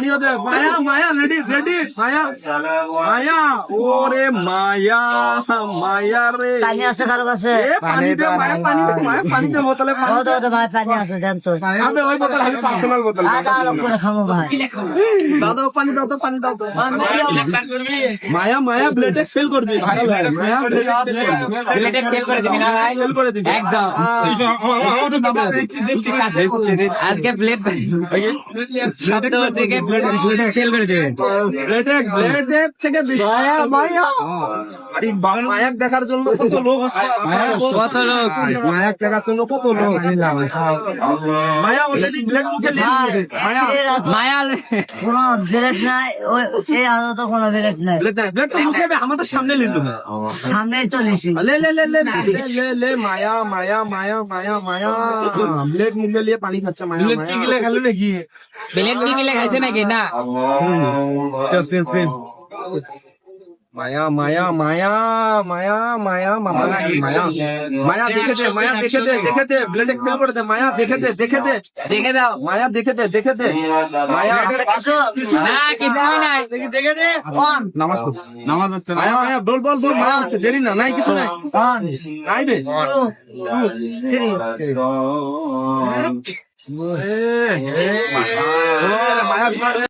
পানিও দে মায়া মায়া ready ready মায়া মায়া ওরে মায়া মায়া রে পানি আছে কারো কাছে? পানি দে মায়া পানি দে মায়া পানি দে বোতলে পানি দে ভাই পানি আছে দেন তো। আবে ওই বোতল আমি পার্সোনাল বোতল আলো করে খাবো ভাই। দাও দাও পানি দাও তো পানি দাও তো মায়া মায়া ব্লেডে ফেল করবি ভাইরাল হয় মায়া ব্লেডে ফেল করে দিবি না ভাই, ফেল করে দিবি একদম। আজকে ব্লেড শব্দ থেকে ফেল করে দেবে। ব্লেডে থেকে বেশি মায়া মায়াক দেখার জন্য কত লোক কত লোক মায়াক দেখার জন্য কত লোক মায়া অলরেডি ব্লেড মুখে নিয়ে মায়া মায়া কোনো ব্লেড নাই, ওই এই আলো তো কোনো ব্লেড নাই। ব্লেড নাই ব্লেড মুখে আমাদের সামনে লিসু সামনেই চলেছি। ले ले ले ले ले ले ले माया माया माया माया माया ब्लेड मुंगे लिए पानी खर्चा माया ब्लेड की गिले खालू नाকি ব্লেড কি গিলে খাইছে নাকি না? सेम सेम माया माया माया माया माया माया माया माया देखे दे ब्लेड एक फेल कर दे माया देखे दे দেখে দাও माया देखे दे माया না, কিছুই নাই। देखे दे नमाज नमाज হচ্ছে মায়া মায়া বল বল বল মায়া হচ্ছে দেরি না নাই কিছু নাই নাই বে মায়া